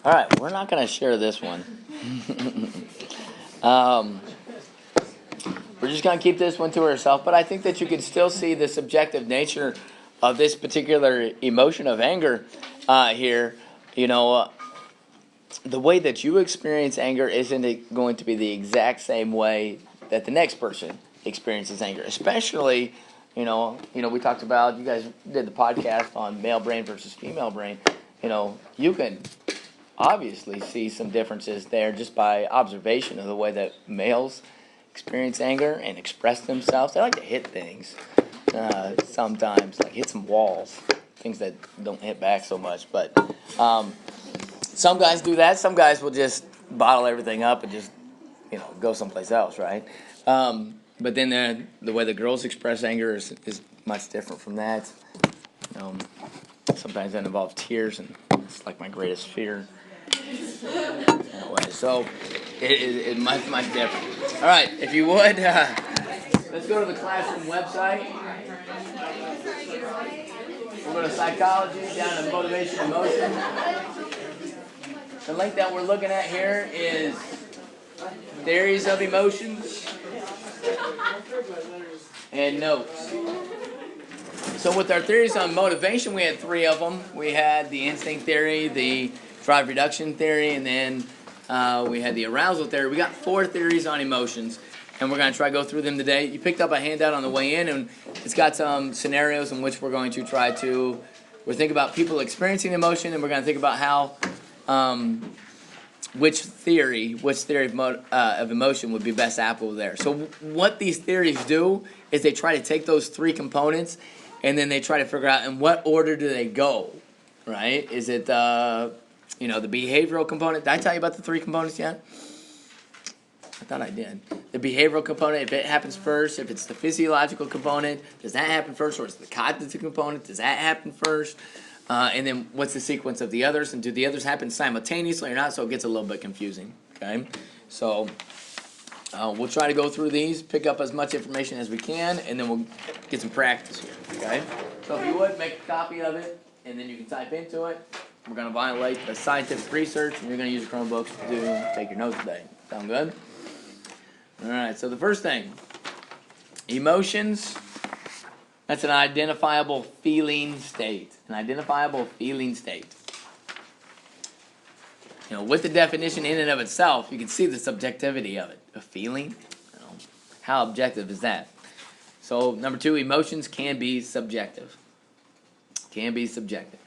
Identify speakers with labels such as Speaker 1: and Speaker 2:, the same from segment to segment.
Speaker 1: All right, we're not going to share this one. um, we're just going to keep this one to ourselves, but I think that you can still see the subjective nature of this particular emotion of anger here. You know, the way that you experience anger isn't going to be the exact same way that the next person experiences anger, especially, we talked about, you guys did the podcast on male brain versus female brain. You can obviously see some differences there just by observation of the way that males experience anger and express themselves. They like to hit things sometimes, like hit some walls, things that don't hit back so much. But some guys do that. Some guys will just bottle everything up and just, go someplace else, right? But then the way the girls express anger is much different from that. Sometimes that involves tears, and it's like my greatest fear. Anyway, so it much different. All right, if you would, let's go to the classroom website. We'll go to psychology, down to motivation, emotion. The link that we're looking at here is theories of emotions and notes. So with our theories on motivation, we had 3 of them. We had the instinct theory, the drive reduction theory, and then we had the arousal theory. We got 4 theories on emotions, and we're going to try to go through them today. You picked up a handout on the way in, and it's got some scenarios in which we're going to try to think about people experiencing emotion, and we're going to think about how which theory of emotion would be best applicable there. So what these theories do is they try to take those 3 components, and then they try to figure out in what order do they go, right? Is it the behavioral component? Did I tell you about the 3 components yet? I thought I did. The behavioral component, if it happens first, if it's the physiological component, does that happen first, or is it the cognitive component, does that happen first? And then what's the sequence of the others, and do the others happen simultaneously or not? So it gets a little bit confusing, okay? So we'll try to go through these, pick up as much information as we can, and then we'll get some practice here, okay? So if you would, make a copy of it, and then you can type into it. We're going to violate the scientific research, and you're going to use your Chromebooks to take your notes today. Sound good? All right, so the first thing, emotions, that's an identifiable feeling state. An identifiable feeling state. With the definition in and of itself, you can see the subjectivity of it. A feeling, how objective is that? So, number 2, emotions can be subjective. Can be subjective.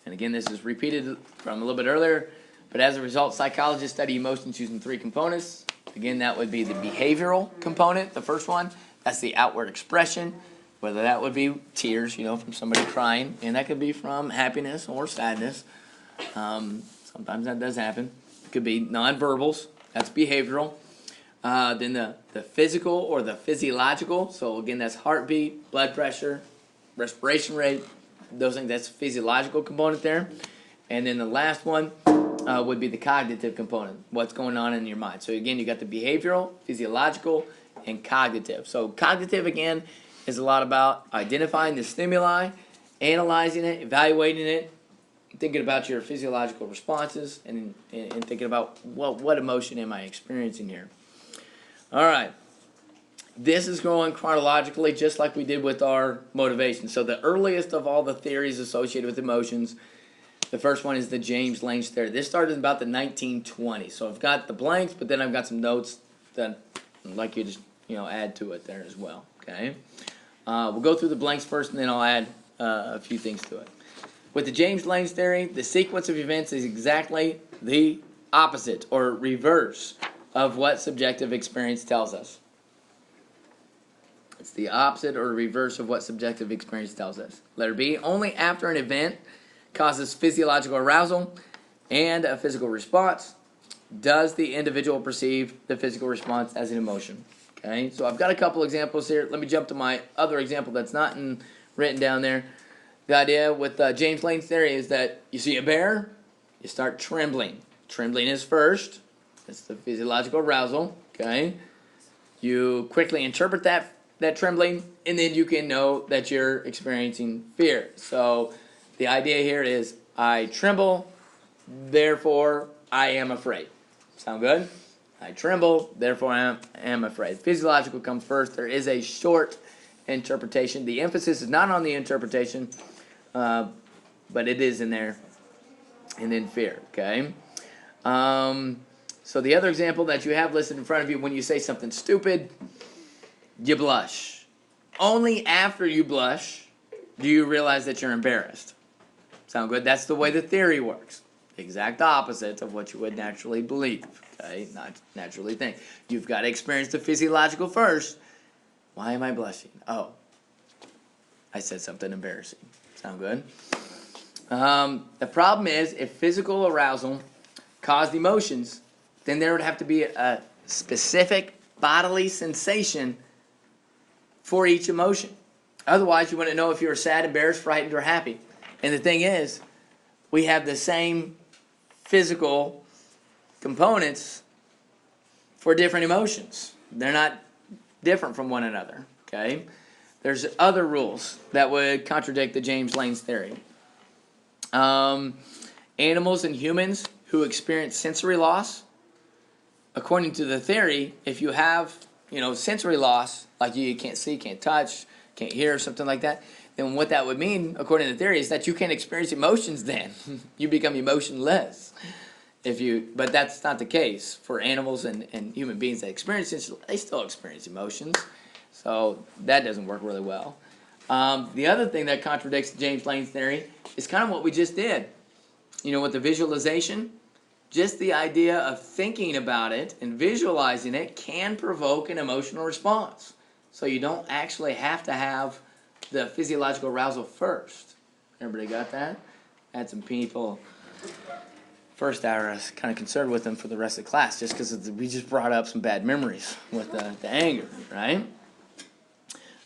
Speaker 1: And again, this is repeated from a little bit earlier, but as a result, psychologists study emotions using 3 components. Again, that would be the behavioral component, the first one. That's the outward expression, whether that would be tears, from somebody crying, and that could be from happiness or sadness. Sometimes that does happen. It could be nonverbals. That's behavioral. Then the physical or the physiological. So again, that's heartbeat, blood pressure, respiration rate. Those things, that's physiological component there. And then the last one would be the cognitive component. What's going on in your mind. So again, you got the behavioral, physiological, and cognitive. So cognitive, again, is a lot about identifying the stimuli, analyzing it, evaluating it, thinking about your physiological responses, and thinking about, what emotion am I experiencing here? All right. This is going chronologically, just like we did with our motivation. So the earliest of all the theories associated with emotions, the first one is the James Lange theory. This started in about the 1920s. So I've got the blanks, but then I've got some notes that I'd like you to add to it there as well. Okay. We'll go through the blanks first, and then I'll add a few things to it. With the James Lange theory, the sequence of events is exactly the opposite or reverse of what subjective experience tells us. It's the opposite or reverse of what subjective experience tells us. Letter B, only after an event causes physiological arousal and a physical response does the individual perceive the physical response as an emotion. Okay, so I've got a couple examples here. Let me jump to my other example that's not written down there. The idea with James Lange theory is that you see a bear, you start trembling. Trembling is first. That's the physiological arousal. Okay, you quickly interpret that trembling, and then you can know that you're experiencing fear. So the idea here is I tremble, therefore I am afraid. Sound good? I tremble, therefore I am afraid. Physiological comes first. There is a short interpretation. The emphasis is not on the interpretation, but it is in there. And then fear, okay? So the other example that you have listed in front of you, when you say something stupid, you blush. Only after you blush do you realize that you're embarrassed. Sound good? That's the way the theory works. The exact opposite of what you would naturally believe, okay? Not naturally think. You've got to experience the physiological first. Why am I blushing? Oh, I said something embarrassing. Sound good? The problem is, if physical arousal caused emotions, then there would have to be a specific bodily sensation for each emotion. Otherwise, you wouldn't know if you were sad, embarrassed, frightened, or happy. And the thing is, we have the same physical components for different emotions. They're not different from one another, okay? There's other rules that would contradict the James Lange theory. Animals and humans who experience sensory loss, according to the theory, if you have, sensory loss, like you can't see, can't touch, can't hear, something like that, then what that would mean, according to the theory, is that you can't experience emotions then. You become emotionless. But that's not the case for animals and human beings that experience it. They still experience emotions. So that doesn't work really well. The other thing that contradicts James Lange's theory is kind of what we just did. With the visualization, just the idea of thinking about it and visualizing it can provoke an emotional response. So you don't actually have to have the physiological arousal first. Everybody got that? I had some people, first hour I was kind of concerned with them for the rest of the class just because we just brought up some bad memories with the anger, right?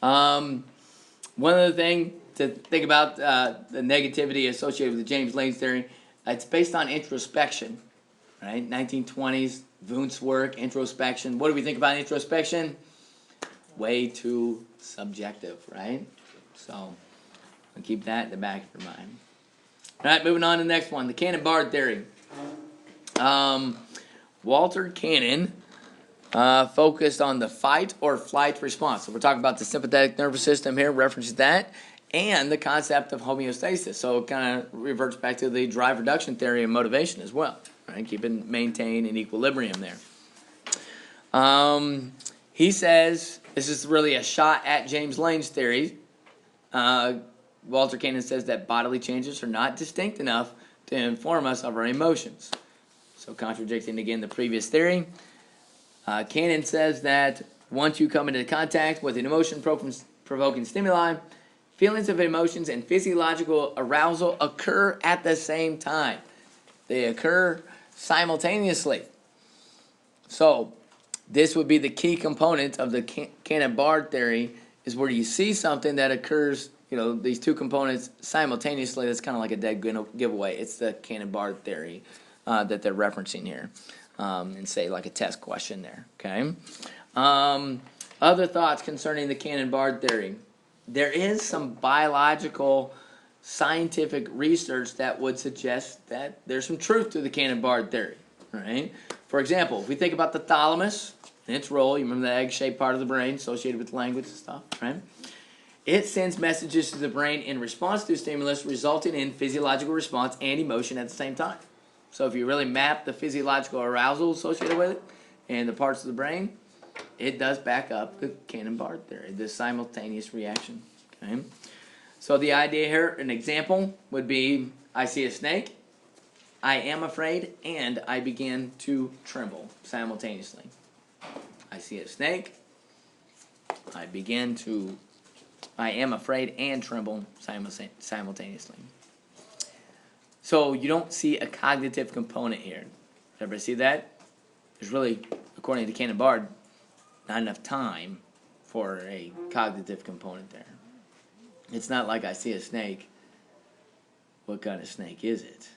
Speaker 1: One other thing to think about, the negativity associated with the James Lange theory, it's based on introspection, right? 1920s, Wundt's work, introspection. What do we think about introspection? Way too subjective, right? So I'll keep that in the back of your mind. All right, moving on to the next one, the Cannon-Bard theory. Walter Cannon focused on the fight or flight response. So we're talking about the sympathetic nervous system here, references that, and the concept of homeostasis. So it kind of reverts back to the drive reduction theory and motivation as well, right? Maintain an equilibrium there. He says this is really a shot at James Lange's theory. Walter Cannon says that bodily changes are not distinct enough to inform us of our emotions. So contradicting again the previous theory. Cannon says that once you come into contact with an emotion-provoking stimuli, feelings of emotions and physiological arousal occur at the same time. They occur simultaneously. So this would be the key component of the Cannon-Bard theory, is where you see something that occurs, these two components simultaneously. That's kind of like a dead giveaway. It's the Cannon-Bard theory that they're referencing here, and say like a test question there, okay? Other thoughts concerning the Cannon-Bard theory. There is some biological scientific research that would suggest that there's some truth to the Cannon-Bard theory, right? For example, if we think about the thalamus and its role, you remember the egg-shaped part of the brain associated with language and stuff, right? It sends messages to the brain in response to stimulus, resulting in physiological response and emotion at the same time. So if you really map the physiological arousal associated with it and the parts of the brain, it does back up the Cannon-Bard theory, the simultaneous reaction. Okay? So the idea here, an example would be, I see a snake, I am afraid, and I begin to tremble simultaneously. I see a snake, I am afraid and tremble simultaneously. So you don't see a cognitive component here. Everybody see that? There's really, according to Cannon-Bard, not enough time for a cognitive component there. It's not like I see a snake. What kind of snake is it?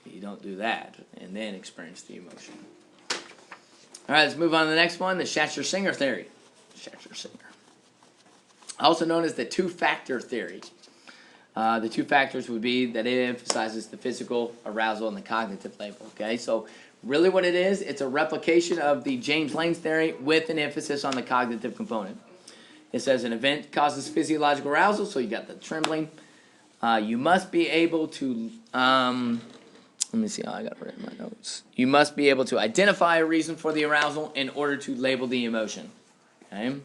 Speaker 1: You don't do that and then experience the emotion. All right, let's move on to the next one, the Schachter-Singer theory. Schachter-Singer. Also known as the two-factor theory. The two factors would be that it emphasizes the physical arousal and the cognitive label. Okay, so really what it is, it's a replication of the James Lane's theory with an emphasis on the cognitive component. It says an event causes physiological arousal, so you got the trembling. You must be able to, let me see how I got it written in my notes. You must be able to identify a reason for the arousal in order to label the emotion. Okay.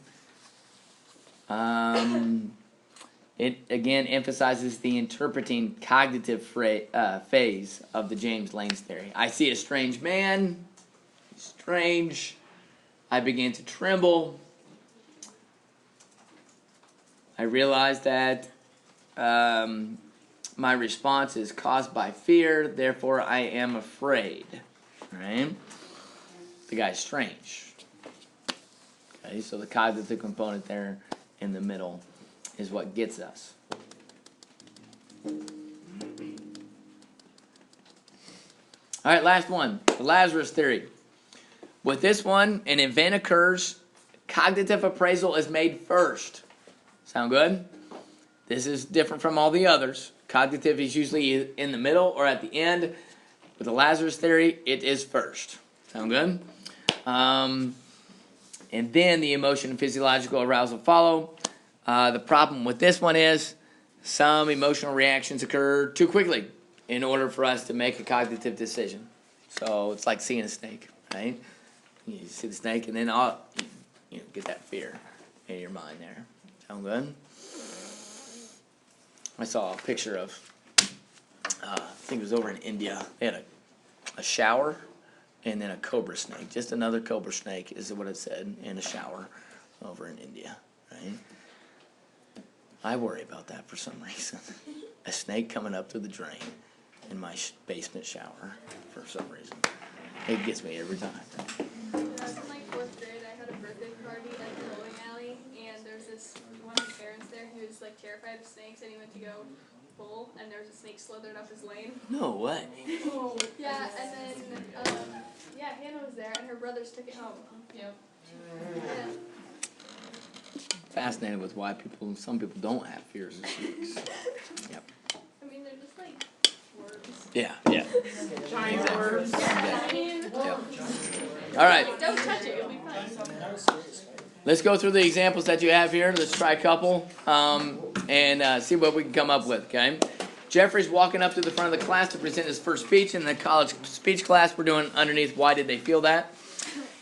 Speaker 1: It again emphasizes the interpreting cognitive phase of the James Lane's theory. I see a strange man. He's strange. I begin to tremble. I realize that my response is caused by fear, therefore I am afraid. Right? The guy's strange. Okay, so the cognitive component there in the middle is what gets us. All right, last one, the Lazarus theory. With this one, an event occurs, cognitive appraisal is made first. Sound good? This is different from all the others. Cognitive is usually in the middle or at the end. With the Lazarus theory, it is first. Sound good? And then the emotion and physiological arousal follow. The problem with this one is some emotional reactions occur too quickly in order for us to make a cognitive decision. So it's like seeing a snake, right? You see the snake and then you get that fear in your mind there. Sound good? I saw a picture of, I think it was over in India. They had a shower and then a cobra snake. Just another cobra snake is what it said in a shower over in India, right? I worry about that for some reason. A snake coming up through the drain in my basement shower for some reason. It gets me every time.
Speaker 2: When I was in like 4th grade, I had a birthday party at the bowling alley, and there was this one of the parents there who was like terrified of snakes, and he went to go bowl, and there was a snake slithered up his lane.
Speaker 1: No way.
Speaker 2: Oh. Yeah, and then Hannah was there, and her brothers took it home. Yep. Yeah.
Speaker 1: Fascinated with why some people don't have fears of snakes. Yep.
Speaker 2: I mean, they're just like worms.
Speaker 1: Yeah.
Speaker 3: Giant worms.
Speaker 2: Yeah, I mean,
Speaker 1: Yep. All right.
Speaker 2: don't touch it, you'll be fine.
Speaker 1: Let's go through the examples that you have here. Let's try a couple and see what we can come up with, okay? Jeffrey's walking up to the front of the class to present his first speech in the college speech class. We're doing underneath, why did they feel that?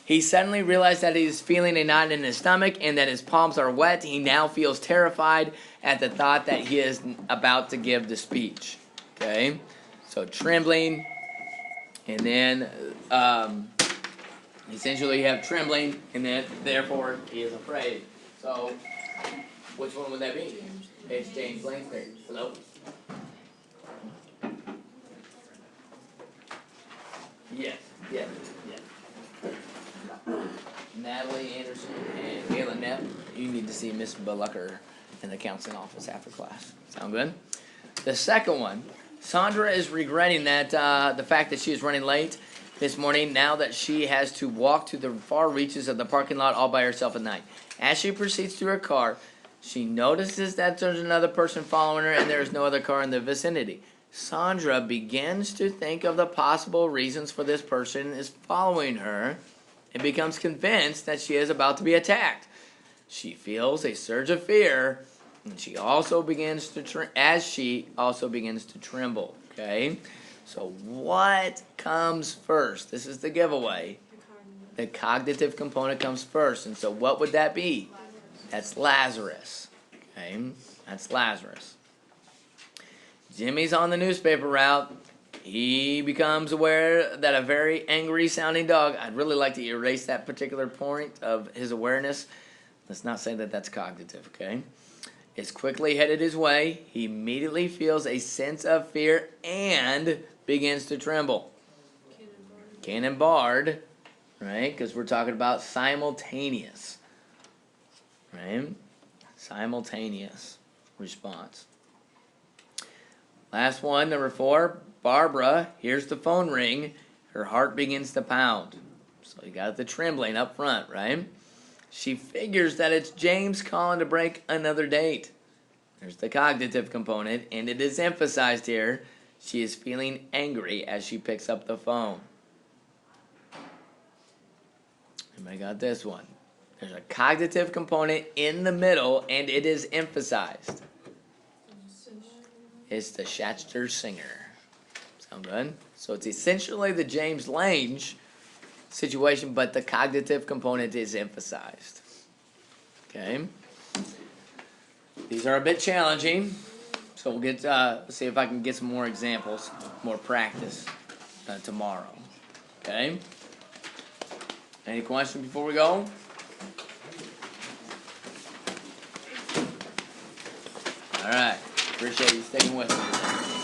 Speaker 1: He suddenly realized that he's feeling a knot in his stomach and that his palms are wet. He now feels terrified at the thought that he is about to give the speech, okay? So trembling, and then essentially you have trembling, and then therefore he is afraid. So which one would that be? It's James Lane's theory. Hello? Yes. Natalie Anderson and Galen Knapp, you need to see Miss Bullocker in the counseling office after class. Sound good? The second one, Sandra is regretting that the fact that she is running late this morning now that she has to walk to the far reaches of the parking lot all by herself at night. As she proceeds to her car, she notices that there's another person following her and there is no other car in the vicinity. Sandra begins to think of the possible reasons for this person is following her and becomes convinced that she is about to be attacked. She feels a surge of fear, and she also begins to tremble. Okay, so what comes first? This is the giveaway. The cognitive component comes first, and so what would that be? That's Lazarus. Okay, that's Lazarus. Jimmy's on the newspaper route. He becomes aware that a very angry sounding dog, I'd really like to erase that particular point of his awareness. Let's not say that that's cognitive, okay? Is quickly headed his way. He immediately feels a sense of fear and begins to tremble. Cannon-barred, right? Because we're talking about simultaneous, right? Simultaneous response. Last one, number 4. Barbara hears the phone ring. Her heart begins to pound. So you got the trembling up front, right? She figures that it's James calling to break another date. There's the cognitive component, and it is emphasized here. She is feeling angry as she picks up the phone. Anybody got this one? There's a cognitive component in the middle, and it is emphasized. It's the Schachter Singer. Sound good? So it's essentially the James Lange situation, but the cognitive component is emphasized. Okay? These are a bit challenging, so we'll get see if I can get some more examples, more practice tomorrow. Okay? Any questions before we go? All right. Appreciate you sticking with me.